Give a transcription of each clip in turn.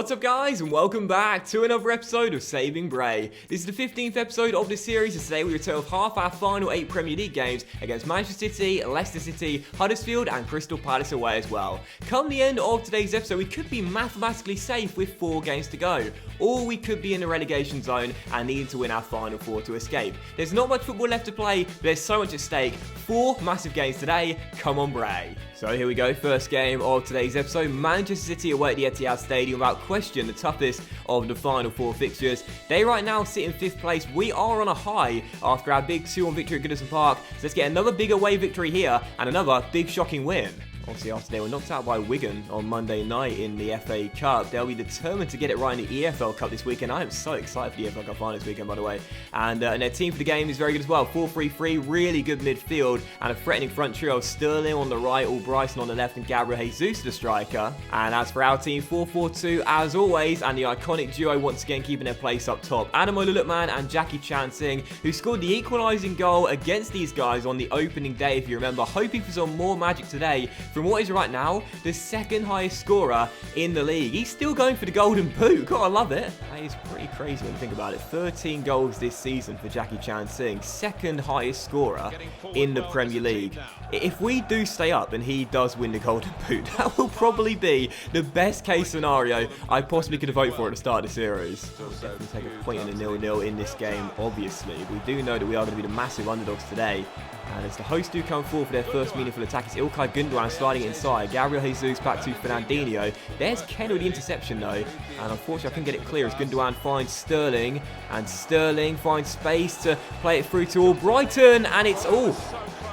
What's up guys, and welcome back to another episode of Saving Bray. This is the 15th episode of this series, and today we return with half our final 8 Premier League games against Manchester City, Leicester City, Huddersfield and Crystal Palace away as well. Come the end of today's episode, we could be mathematically safe with 4 games to go, or we could be in the relegation zone and needing to win our final 4 to escape. There's not much football left to play, but there's so much at stake. 4 massive games today, come on Bray. So here we go, first game of today's episode. Manchester City away at the Etihad Stadium, without question the toughest of the final 4 fixtures. They right now sit in 5th place. We are on a high after our big 2-1 victory at Goodison Park. So let's get another big away victory here and another big shocking win. Obviously, after they were knocked out by Wigan on Monday night in the FA Cup, they'll be determined to get it right in the EFL Cup this weekend. I am so excited for the EFL Cup final this weekend, by the way. And their team for the game is very good as well. 4-3-3, really good midfield, and a threatening front trio. Sterling on the right, Brighton on the left, and Gabriel Jesus the striker. And as for our team, 4-4-2 as always, and the iconic duo once again keeping their place up top. Ademola Lookman and Jackie Chan-Singh, who scored the equalising goal against these guys on the opening day, if you remember, hoping for some more magic today. From what is right now the second highest scorer in the league. He's still going for the golden boot. Gotta love it. That is pretty crazy when you think about it. 13 goals this season for Jackie Chan-Singh, second highest scorer in the Premier League. If we do stay up and he does win the golden boot, that will probably be the best case scenario I possibly could have voted for at the start of the series. We'll definitely take a point in a 0-0 in this game, obviously. We do know that we are going to be the massive underdogs today. And as the hosts do come forward for their first meaningful attack, it's Ilkay Gundogan sliding inside. Gabriel Jesus back to Fernandinho. There's Ken with the interception though. And unfortunately I couldn't get it clear as Gundogan finds Sterling. And Sterling finds space to play it through to Brighton. And it's all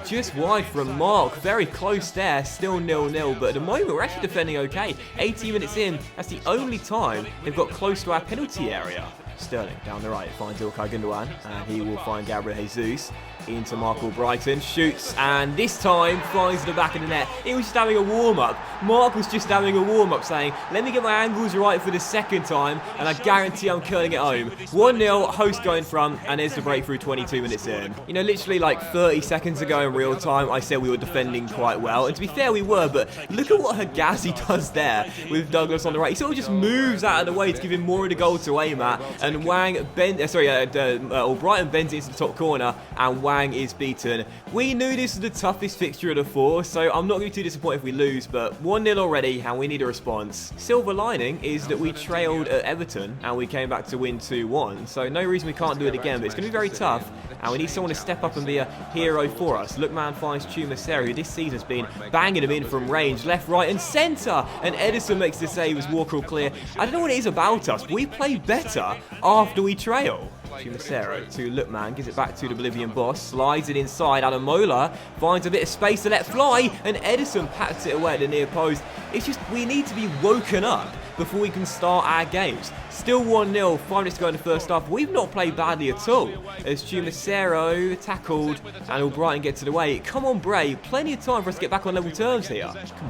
just wide from Mark. Very close there. Still 0-0. But at the moment we're actually defending okay. 18 minutes in. That's the only time they've got close to our penalty area. Sterling down the right finds Ilkay Gundogan. And he will find Gabriel Jesus. Into Mark Brighton, shoots, and this time finds the back of the net. He was just having a warm-up. Mark was just having a warm-up saying, let me get my angles right for the second time, and I guarantee I'm curling it home. 1-0, host going front, and there's the breakthrough 22 minutes in. You know, literally like 30 seconds ago in real time, I said we were defending quite well, and to be fair, we were, but look at what Higazi does there with Douglas on the right. He sort of just moves out of the way to give him more of the goal to aim at, and Brighton bends it into the top corner, and Wang is beaten. We knew this was the toughest fixture of the 4, so I'm not going to be too disappointed if we lose, but 1-0 already and we need a response. Silver lining is that we trailed at Everton and we came back to win 2-1, so no reason we can't do it again, but it's going to be very tough and we need someone to step up and be a hero for us. Lookman finds Chumacero, who this season has been banging him in from range, left, right and centre, and Edison makes the save as Walker will clear. I don't know what it is about us, but we play better after we trail. Chumacero to Lookman, gives it back to the Bolivian boss, slides it inside, Ademola finds a bit of space to let fly, and Edison pats it away at the near post. It's just, we need to be woken up before we can start our games. Still 1-0, 5 minutes to go in the first half. We've not played badly at all. As Chumacero tackled, and Brighton get to the way. Come on Bray, plenty of time for us to get back on level terms here. Come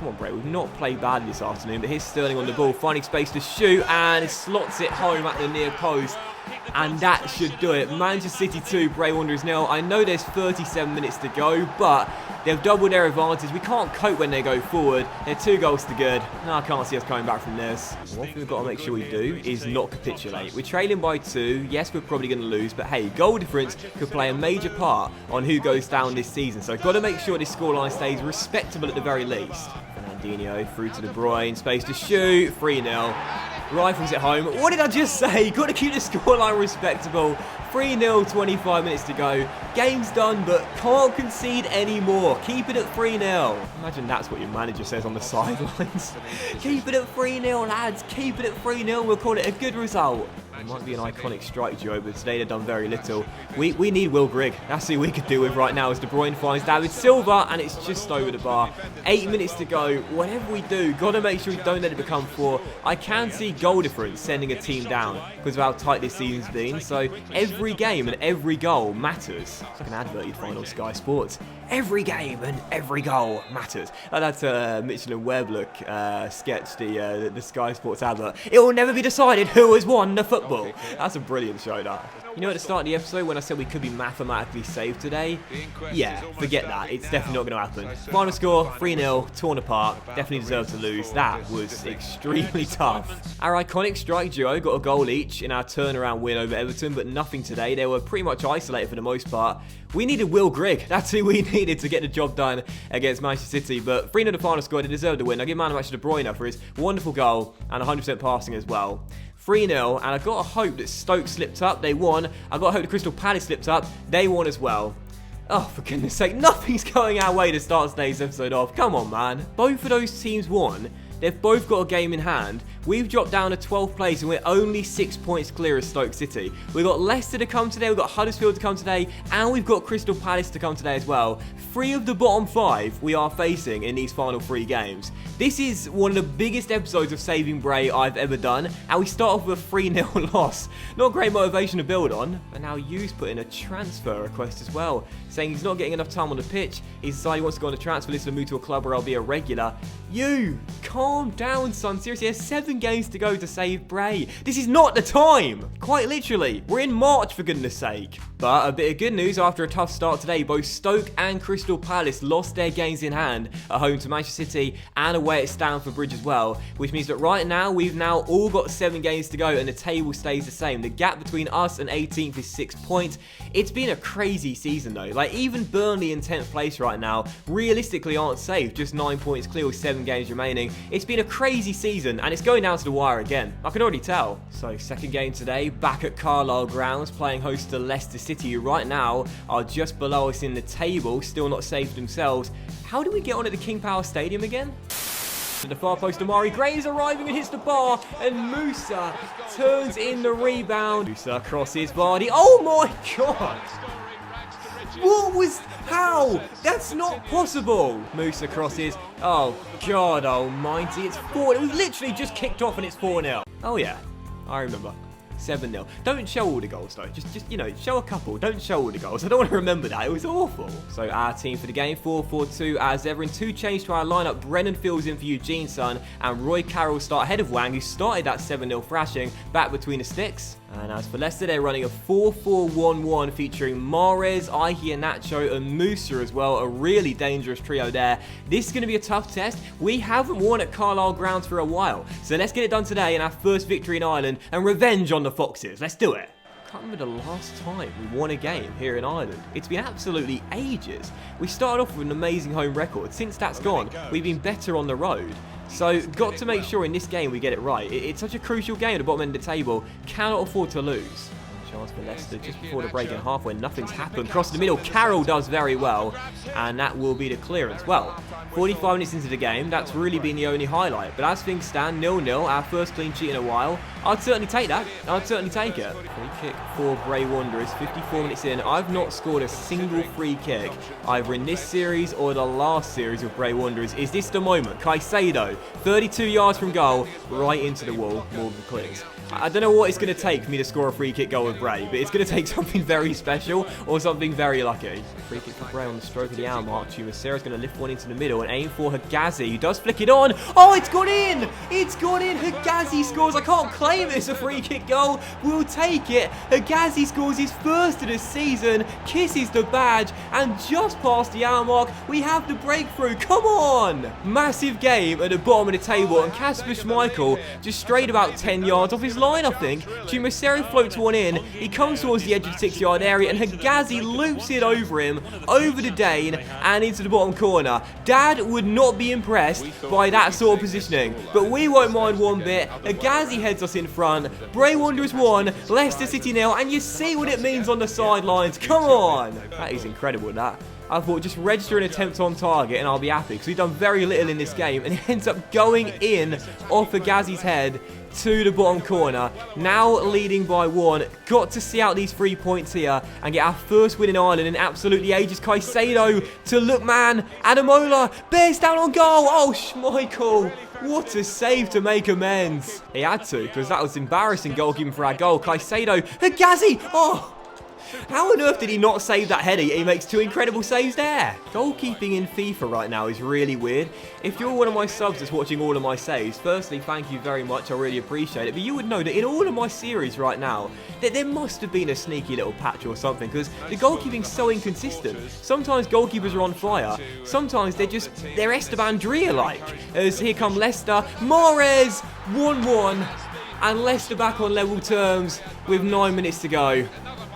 on Bray, we've not played badly this afternoon, but here's Sterling on the ball, finding space to shoot, and slots it home at the near post. And that should do it. Manchester City 2, Bray Wanderers 0. I know there's 37 minutes to go, but they've doubled their advantage. We can't cope when they go forward. They're 2 goals to good. No, I can't see us coming back from this. One thing we've got to make sure we do is not capitulate. We're trailing by 2. Yes, we're probably going to lose, but hey, goal difference could play a major part on who goes down this season. So got to make sure this scoreline stays respectable at the very least. Fernandinho through to De Bruyne, space to shoot, 3-0. Rifles it home. What did I just say? Got to keep the scoreline respectable. 3-0, 25 minutes to go. Game's done, but can't concede anymore. Keep it at 3-0. Imagine that's what your manager says on the sidelines. Keep it at 3-0, lads. Keep it at 3-0. We'll call it a good result. It might be an iconic strike duo, but today they've done very little. We need Will Grigg. That's who we could do with right now as De Bruyne finds David Silva, and it's just over the bar. 8 minutes to go. Whatever we do, got to make sure we don't let it become 4. I can see goal difference sending a team down because of how tight this season's been, so every game and every goal matters. It's like an advert you'd find on Sky Sports. Every game and every goal matters. That's a Mitchell and Webb look sketch, the Sky Sports advert. It will never be decided who has won the football football. That's a brilliant show, that. You know, at the start of the episode when I said we could be mathematically saved today? Yeah, forget that. It's definitely not going to happen. Final score, 3-0, torn apart. Definitely deserved to lose. That was extremely tough. Our iconic strike duo got a goal each in our turnaround win over Everton, but nothing today. They were pretty much isolated for the most part. We needed Will Grigg. That's who we needed to get the job done against Manchester City. But 3-0 the final score, they deserved to win. I give man of the match to Brighton for his wonderful goal and 100% passing as well. 3-0, and I got to hope that Stoke slipped up. They won. I got to hope the Crystal Palace slipped up. They won as well. Oh, for goodness sake, nothing's going our way to start today's episode off. Come on, man. Both of those teams won. They've both got a game in hand. We've dropped down to 12th place and we're only 6 points clear of Stoke City. We've got Leicester to come today, we've got Huddersfield to come today, and we've got Crystal Palace to come today as well. 3 of the bottom 5 we are facing in these final 3 games. This is one of the biggest episodes of Saving Bray I've ever done, and we start off with a 3-0 loss. Not great motivation to build on, and now Yu's put in a transfer request as well, saying he's not getting enough time on the pitch. He's decided he wants to go on a transfer list and move to a club where I'll be a regular. You, calm down, son. Seriously, there's 7 games to go to save Bray. This is not the time. Quite literally. We're in March, for goodness sake. But a bit of good news after a tough start today. Both Stoke and Crystal Palace lost their games in hand at home to Manchester City and away at Stamford Bridge as well, which means that right now we've now all got 7 games to go and the table stays the same. The gap between us and 18th is 6 points. It's been a crazy season though. Like, even Burnley in 10th place right now realistically aren't safe. Just 9 points clear with 7 games remaining. It's been a crazy season and it's going down to the wire again. I can already tell. So, second game today, back at Carlisle grounds, playing host to Leicester City, who right now are just below us in the table, still not safe themselves. How do we get on at the King Power Stadium again? To the far post, Amari Gray is arriving and hits the bar, and Musa turns in the rebound. Musa crosses Vardy. Oh my god! What was... How? That's not possible. Musa crosses. Oh god almighty, it's 4. It was literally just kicked off and it's 4-0. Oh yeah, I remember. 7-0. Don't show all the goals though. Just you know, show a couple. Don't show all the goals. I don't want to remember that. It was awful. So our team for the game, 4-4-2. As ever, in 2 change to our lineup. Brennan fills in for Eugene's son, and Roy Carroll start ahead of Wang, who started that 7-0 thrashing back between the sticks. And as for Leicester, they're running a 4-4-1-1 featuring Mahrez, Iheanacho and Musa as well. A really dangerous trio there. This is going to be a tough test. We haven't won at Carlisle grounds for a while. So let's get it done today in our first victory in Ireland and revenge on the Foxes. Let's do it. I can't remember the last time we won a game here in Ireland. It's been absolutely ages. We started off with an amazing home record. Since that's gone, we've been better on the road. So, got to make sure in this game we get it right. It's such a crucial game at the bottom end of the table. Cannot afford to lose. Chance for Leicester just before the break in half when nothing's happened. Cross the middle, Carroll does very well, and that will be the clearance. Well, 45 minutes into the game, that's really been the only highlight. But as things stand, 0-0, our first clean sheet in a while, I'd certainly take that. I'd certainly take it. Free kick for Bray Wanderers, 54 minutes in. I've not scored a single free kick, either in this series or the last series of Bray Wanderers. Is this the moment? Caicedo, 32 yards from goal, right into the wall, Morgan clicks. I don't know what it's going to take for me to score a free kick goal with Bray, but it's going to take something very special or something very lucky. Free kick for Bray on the stroke of the hour mark. Chumacera's going to lift one into the middle and aim for Higazi, who does flick it on. Oh, it's gone in! It's gone in! Higazi scores. I can't claim it's a free kick goal. We'll take it. Higazi scores his first of the season, kisses the badge, and just past the hour mark, we have the breakthrough. Come on! Massive game at the bottom of the table, and Kasper Schmeichel just strayed about 10 yards off his line, I think. Chumacera floats one in. He comes towards the edge of the 6-yard area, and Higazi loops it over him, over the Dane, and into the bottom corner. Dad would not be impressed by that sort of positioning, but we won't mind one bit. Higazi heads us in front. Bray Wanderers 1, Leicester City 0, and you see what it means on the sidelines. Come on! That is incredible, that. I thought just register an attempt on target and I'll be happy, because we've done very little in this game, and it ends up going in off Higazi's head to the bottom corner. Now leading by 1. Got to see out these 3 points here and get our first win in Ireland in absolutely ages. Caicedo to Lookman. Adamola bears down on goal. Oh, Schmeichel. What a save to make amends. He had to, because that was embarrassing goalkeeping for our goal. Caicedo. Higazi. Oh. How on earth did he not save that header? He makes 2 incredible saves there. Goalkeeping in FIFA right now is really weird. If you're one of my subs that's watching all of my saves, firstly, thank you very much. I really appreciate it. But you would know that in all of my series right now, that there must have been a sneaky little patch or something, because the goalkeeping's so inconsistent. Sometimes goalkeepers are on fire. Sometimes they're Esteban Drea-like. As here come Leicester. Mahrez, 1-1. And Leicester back on level terms with 9 minutes to go.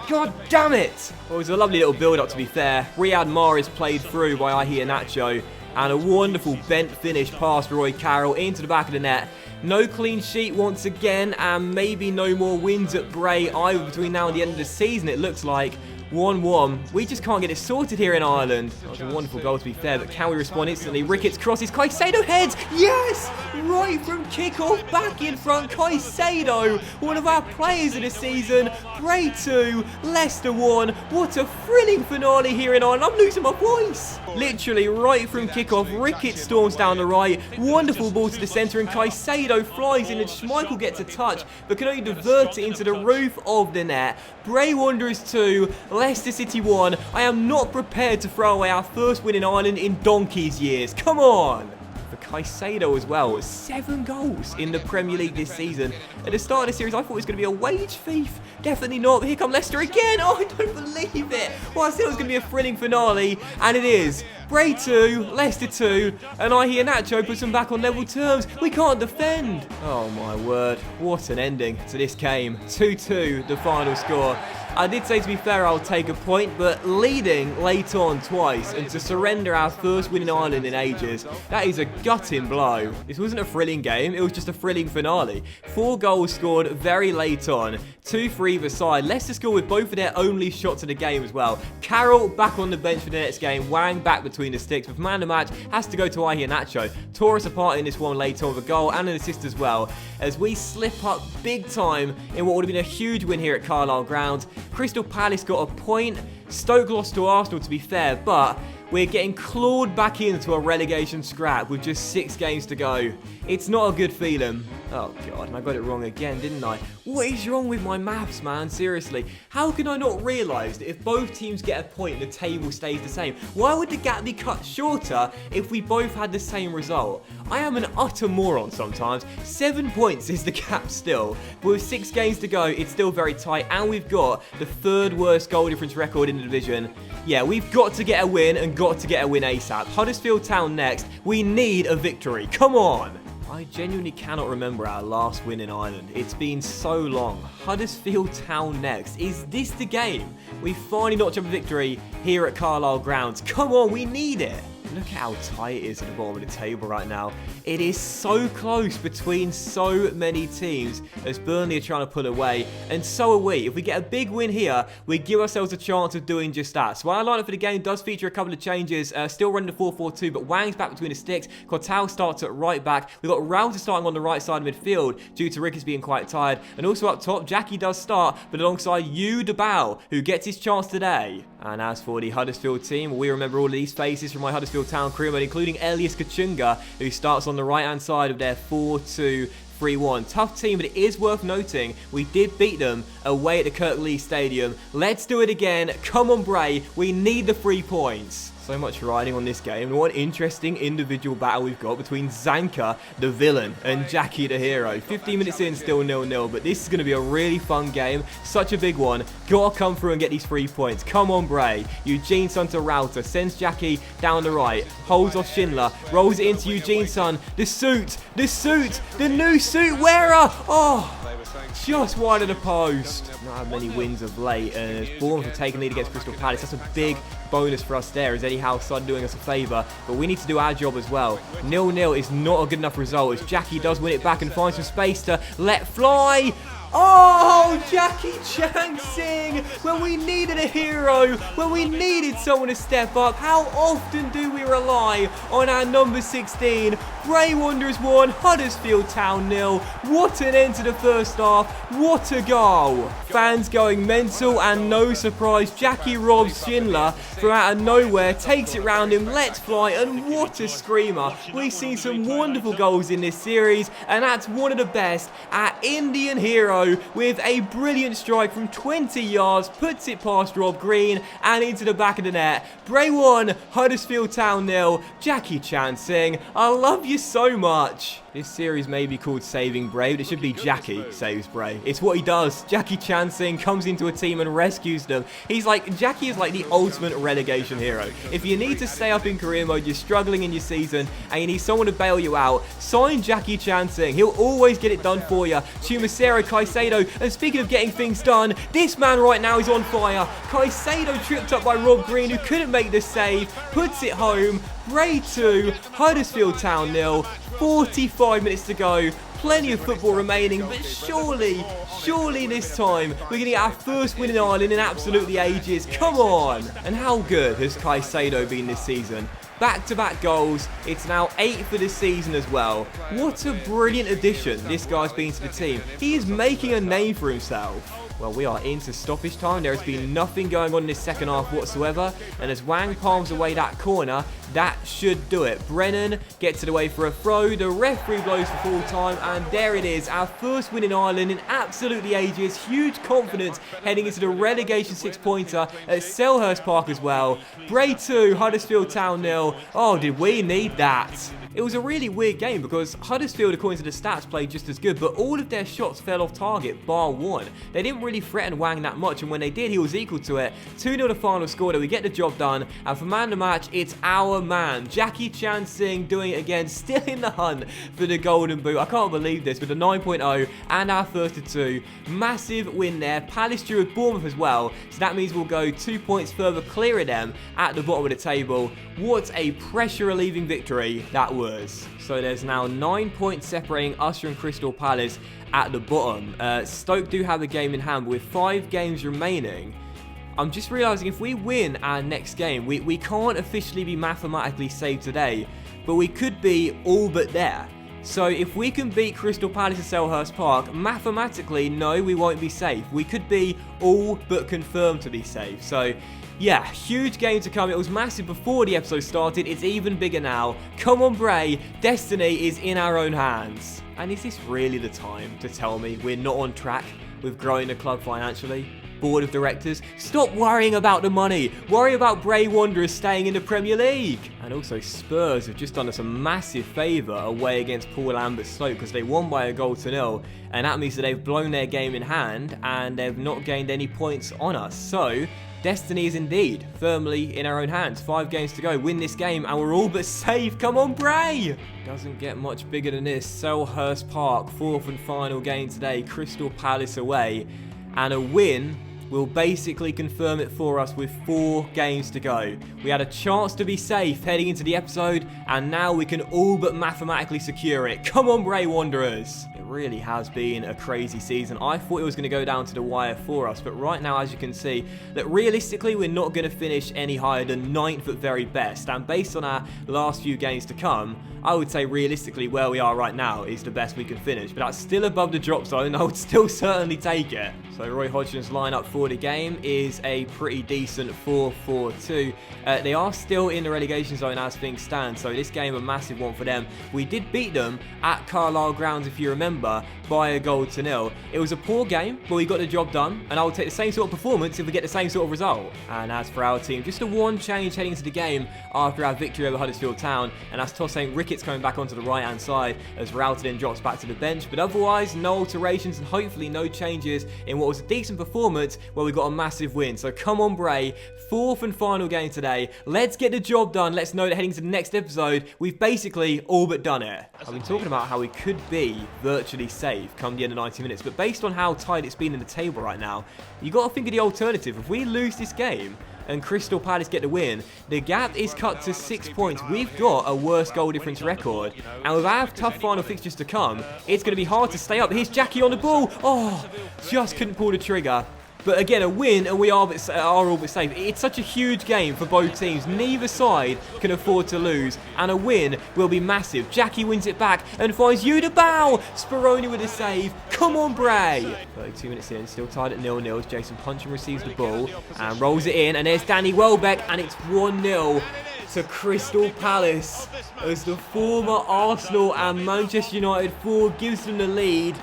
God damn it! Well, it was a lovely little build-up, to be fair. Riyad Mahrez played through by Iheanacho. And a wonderful bent finish past Roy Carroll into the back of the net. No clean sheet once again, and maybe no more wins at Bray either between now and the end of the season, it looks like. 1-1. We just can't get it sorted here in Ireland. That was a wonderful goal, to be fair, but can we respond instantly? Ricketts crosses, Caicedo heads! Yes! Right from kickoff, back in front, Caicedo, one of our players of the season. Bray 2, Leicester 1. What a thrilling finale here in Ireland. I'm losing my voice. Literally right from kickoff, Ricketts storms down the right. Wonderful ball to the centre, and Caicedo flies in, and Schmeichel gets a touch, but can only divert it into the roof of the net. Bray Wanderers 2, Leicester City 1. I am not prepared to throw away our first win in Ireland in donkey's years. Come on! For Caicedo as well, 7 goals in the Premier League this season. At the start of the series, I thought it was going to be a wage thief. Definitely not, but here come Leicester again. Oh, I don't believe it. Well, I said it was going to be a thrilling finale, and it is. Bray 2, Leicester 2, and Iheanacho puts them back on level terms. We can't defend. Oh, my word. What an ending to this game. 2-2, the final score. I did say, to be fair, I'll take a point, but leading late on twice and to surrender our first win in Ireland in ages, that is a gutting blow. This wasn't a thrilling game, it was just a thrilling finale. 4 goals scored very late on, 2 for either side. Leicester scored with both of their only shots of the game as well. Carroll back on the bench for the next game, Wang back between the sticks, but man of the match has to go to Iheanacho. Tore us apart in this one late on with a goal and an assist as well, as we slip up big time in what would have been a huge win here at Carlisle Ground. Crystal Palace got a point. Stoke lost to Arsenal, to be fair, but we're getting clawed back into a relegation scrap with just 6 games to go. It's not a good feeling. Oh, God, and I got it wrong again, didn't I? What is wrong with my maths, man? Seriously. How can I not realise that if both teams get a point, the table stays the same? Why would the gap be cut shorter if we both had the same result? I am an utter moron sometimes. 7 points is the gap still. But with 6 games to go, it's still very tight, and we've got the 3rd worst goal difference record in the division. Yeah, we've got to get a win, and got to get a win ASAP. Huddersfield Town next. We need a victory. Come on! I genuinely cannot remember our last win in Ireland. It's been so long. Huddersfield Town next. Is this the game? We finally notched up a victory here at Carlisle Grounds. Come on, we need it. Look at how tight it is at the bottom of the table right now. It is so close between so many teams as Burnley are trying to pull away, and so are we. If we get a big win here, we give ourselves a chance of doing just that. So our lineup for the game does feature a couple of changes. Still running the 4-4-2, but Wang's back between the sticks. Cortal starts at right back. We've got Router starting on the right side of midfield due to Ricketts being quite tired. And also up top, Jackie does start, but alongside Yu Debao, who gets his chance today. And as for the Huddersfield team, we remember all of these faces from my Huddersfield Town career mode, including Elias Kachunga, who starts on the right-hand side of their 4-2-3-1. Tough team, but it is worth noting we did beat them away at the Kirklees Stadium. Let's do it again. Come on, Bray. We need the 3 points. So much riding on this game, and what an interesting individual battle we've got between Zanka, the villain, and Jackie, the hero. 15 minutes in, still 0-0, but this is going to be a really fun game. Such a big one. Gotta come through and get these 3 points. Come on, Bray. Eugene Son to Router, sends Jackie down the right, holds off Schindler, rolls it into Eugene Son. The suit, the new suit wearer. Oh, just wide of the post. Not had many wins of late, and as Bournemouth have taken lead against Crystal Palace, that's a big bonus for us there, as Eddie Howe started doing us a favour, but we need to do our job as well. 0-0 is not a good enough result, as Jackie does win it back and finds some space to let fly. Oh, Jackie Chang-Sing, when we needed a hero, when we needed someone to step up. How often do we rely on our number 16 Bray Wanderers 1, Huddersfield Town 0. What an end to the first half. What a goal. Fans going mental, and no surprise, Jackie Robs Schindler from out of nowhere takes it round him, lets fly, and what a screamer. We've seen some wonderful goals in this series, and that's one of the best. Our Indian hero with a brilliant strike from 20 yards, puts it past Rob Green and into the back of the net. Bray 1, Huddersfield Town 0. Jackie Chan Singh, I love you so much. This series may be called Saving Bray, but it should be Jackie Saves Bray. It's what he does. Jackie Chan Singh comes into a team and rescues them. Jackie is like the ultimate relegation hero. If you need to stay up in career mode, you're struggling in your season, and you need someone to bail you out, sign Jackie Chan Singh. He'll always get it done for you. Chumisero Caicedo, and speaking of getting things done, this man right now is on fire. Caicedo tripped up by Rob Green, who couldn't make the save, puts it home. Bray 2, Huddersfield Town 0. 45 minutes to go, plenty of football remaining, but surely this time we're going to get our first win in Ireland in absolutely ages. Come on! And how good has Caicedo been this season? Back-to-back goals. It's now 8 for this season as well. What a brilliant addition this guy's been to the team. He is making a name for himself. Well, we are into stoppage time. There has been nothing going on in this second half whatsoever. And as Wang palms away that corner, that should do it. Brennan gets it away for a throw. The referee blows for full time. And there it is. Our first win in Ireland in absolutely ages. Huge confidence heading into the relegation 6-pointer at Selhurst Park as well. Bray 2, Huddersfield Town 0. Oh, did we need that? It was a really weird game because Huddersfield, according to the stats, played just as good, but all of their shots fell off target, bar one. They didn't really threaten Wang that much, and when they did, he was equal to it. 2-0 the final score, that we get the job done, and for man of the match, it's our man, Jackie Chan Singh, doing it again, still in the hunt for the golden boot. I can't believe this, with a 9.0 and our first of 2. Massive win there. Palace drew with Bournemouth as well, so that means we'll go 2 points further clear of them at the bottom of the table. What a pressure-relieving victory that was. So there's now 9 points separating us from Crystal Palace at the bottom. Stoke do have a game in hand, but with 5 games remaining, I'm just realising if we win our next game, we can't officially be mathematically safe today, but we could be all but there. So if we can beat Crystal Palace at Selhurst Park, mathematically, no, we won't be safe. We could be all but confirmed to be safe. So yeah, huge game to come. It was massive before the episode started. It's even bigger now. Come on, Bray. Destiny is in our own hands. And is this really the time to tell me we're not on track with growing the club financially? Board of directors, stop worrying about the money. Worry about Bray Wanderers staying in the Premier League. And also Spurs have just done us a massive favour away against Paul Lambert's Stoke because they won by 1-0. And that means that they've blown their game in hand and they've not gained any points on us. So destiny is indeed firmly in our own hands. 5 games to go. Win this game and we're all but safe. Come on, Bray! Doesn't get much bigger than this. Selhurst Park, 4th and final game today. Crystal Palace away. And a win will basically confirm it for us with 4 games to go. We had a chance to be safe heading into the episode, and now we can all but mathematically secure it. Come on, Bray Wanderers! It really has been a crazy season. I thought it was going to go down to the wire for us, but right now, as you can see, that realistically, we're not going to finish any higher than 9th at very best, and based on our last few games to come, I would say realistically where we are right now is the best we can finish, but that's still above the drop zone. I would still certainly take it. So Roy Hodgson's lineup for the game is a pretty decent 4-4-2. They are still in the relegation zone as things stand, so this game a massive one for them. We did beat them at Carlisle Grounds, if you remember, by 1-0. It was a poor game, but we got the job done, and I would take the same sort of performance if we get the same sort of result. And as for our team, just a one change heading into the game after our victory over Huddersfield Town, and that's Tosaint Ricketts coming back onto the right-hand side as Roughton drops back to the bench. But otherwise, no alterations and hopefully no changes in what was a decent performance where we got a massive win. So come on, Bray. 4th and final game today. Let's get the job done. Let's know that heading to the next episode, we've basically all but done it. I've been talking about how we could be virtually safe come the end of 90 minutes, but based on how tight it's been in the table right now, you got to think of the alternative. If we lose this game and Crystal Palace get the win, the gap is cut to 6 points. We've got a worse goal difference record, and with our tough final fixtures to come, it's going to be hard to stay up. Here's Jackie on the ball. Oh, just couldn't pull the trigger. But again, a win and we are all but safe. It's such a huge game for both teams. Neither side can afford to lose, and a win will be massive. Jackie wins it back and finds Udabao. Speroni with a save. Come on, Bray. 32 minutes in, still tied at 0-0. Jason Puncham receives the ball and rolls it in, and there's Danny Welbeck, and it's 1-0 to Crystal Palace as the former Arsenal and Manchester United forward gives them the lead.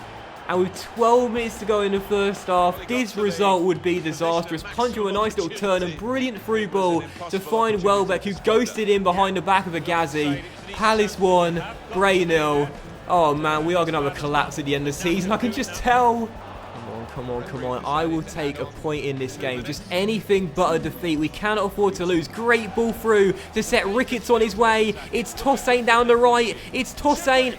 And with 12 minutes to go in the first half, this result would be disastrous. Punch with a nice little turn and brilliant through ball to find Welbeck, who ghosted in behind the back of Agazi. Palace 1, Bray 0. Oh man, we are going to have a collapse at the end of the season, I can just tell. Come on. I will take a point in this game. Just anything but a defeat. We cannot afford to lose. Great ball through to set Ricketts on his way. It's Tosaint down the right. It's Tosaint.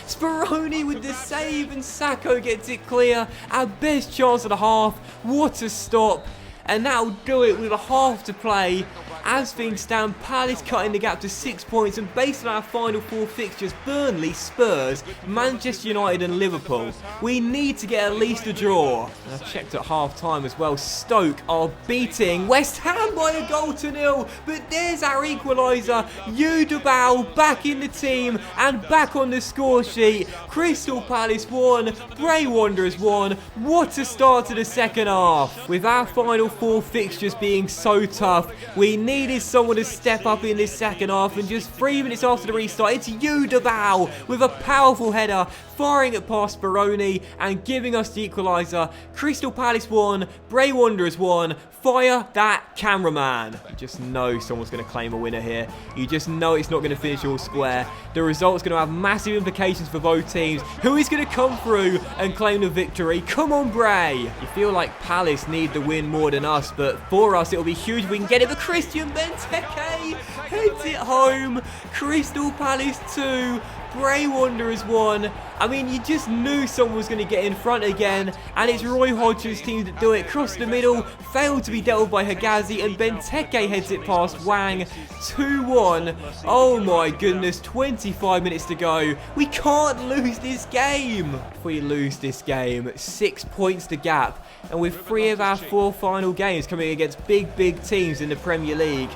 Speroni with the save, and Sacco gets it clear. Our best chance of the half. What a stop. And that'll do it with a half to play. As things stand, Palace cutting the gap to 6 points, and based on our final 4 fixtures, Burnley, Spurs, Manchester United and Liverpool, we need to get at least a draw. And I've checked at half time as well. Stoke are beating West Ham by a goal to 0, but there's our equaliser. Udabao back in the team and back on the score sheet. Crystal Palace 1, Bray Wanderers 1. What a start to the second half. With our final 4 fixtures being so tough, we needed someone to step up in this second half, and just 3 minutes after the restart, it's Udabao with a powerful header, firing it past Speroni and giving us the equaliser. Crystal Palace 1, Bray Wanderers 1. Fire that cameraman. You just know someone's going to claim a winner here. You just know it's not going to finish all square. The result's going to have massive implications for both teams. Who is going to come through and claim the victory? Come on, Bray. You feel like Palace need the win more than us, but for us it'll be huge if we can get it. For Christian Benteke heads it home. Crystal Palace 2, Bray Wanderers 1. I mean, you just knew someone was going to get in front again, and it's Roy Hodgson's team that do it. Cross the middle, failed to be dealt with by Hagazi, and Benteke heads it past Wang. 2-1. Oh my goodness, 25 minutes to go. We can't lose this game. If we lose this game, 6 points to gap, and with 3 of our 4 final games coming against big teams in the Premier League,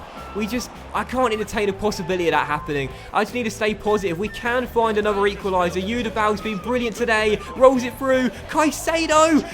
I can't entertain a possibility of that happening. I just need to stay positive. We can find another equaliser. Udabao's been brilliant today. Rolls it through. Caicedo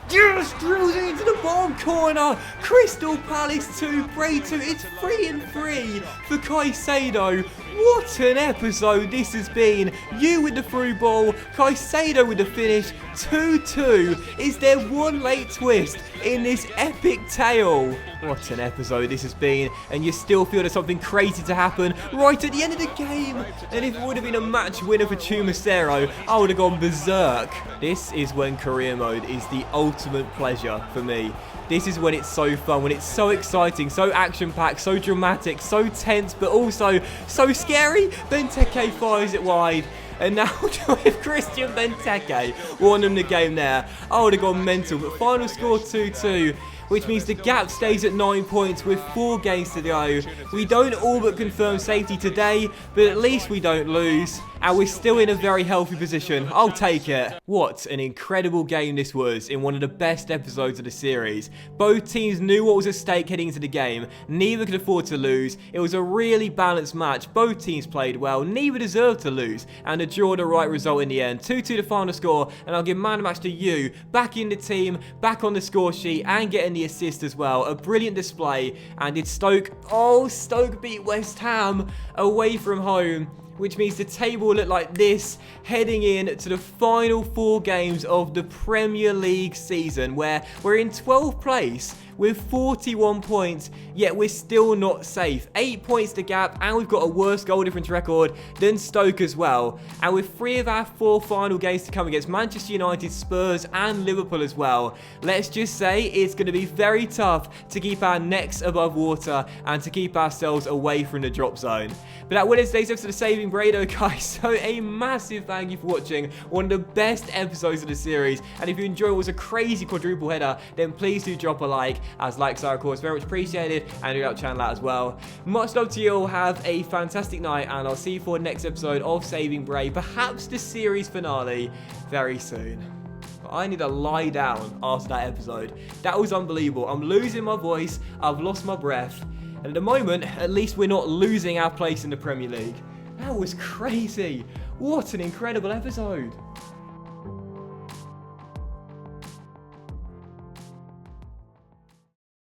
just drills it into the bottom corner. Crystal Palace 2, Bray 2. It's 3-3 for Caicedo. What an episode this has been. You with the through ball, Caicedo with the finish. 2-2. Is there one late twist in this epic tale? What an episode this has been, and you still feel there's something crazy to happen right at the end of the game. And if it would have been a match winner for Chumacero, I would have gone berserk. This is when career mode is the ultimate pleasure for me. This is when it's so fun, when it's so exciting, so action-packed, so dramatic, so tense, but also so scary. Benteke fires it wide. And now if Christian Benteke won them the game there, I would have gone mental. But final score 2-2. Which means the gap stays at 9 points with 4 games to go. We don't all but confirm safety today, but at least we don't lose. And we're still in a very healthy position. I'll take it. What an incredible game this was in one of the best episodes of the series. Both teams knew what was at stake heading into the game. Neither could afford to lose. It was a really balanced match. Both teams played well. Neither deserved to lose. And a draw the right result in the end. 2-2 the final score. And I'll give man of the match to you. Back in the team, back on the score sheet, and getting the assist as well. A brilliant display. And did Stoke... Oh, Stoke beat West Ham away from home, which means the table will look like this heading in to the final 4 games of the Premier League season, where we're in 12th place with 41 points, yet we're still not safe. 8 points to gap, and we've got a worse goal difference record than Stoke as well. And with 3 of our 4 final games to come against Manchester United, Spurs and Liverpool as well, let's just say it's going to be very tough to keep our necks above water and to keep ourselves away from the drop zone. But that will end today's episode of Saving Bray, guys. So a massive thank you for watching one of the best episodes of the series. And if you enjoyed what was a crazy quadruple header, then please do drop a like, as likes are of course very much appreciated, and do help the channel out as well. Much love to you all. Have a fantastic night, and I'll see you for the next episode of Saving Bray, perhaps the series finale, very soon. I need to lie down after that episode. That was unbelievable. I'm losing my voice. I've lost my breath. And at the moment, at least we're not losing our place in the Premier League. That was crazy. What an incredible episode.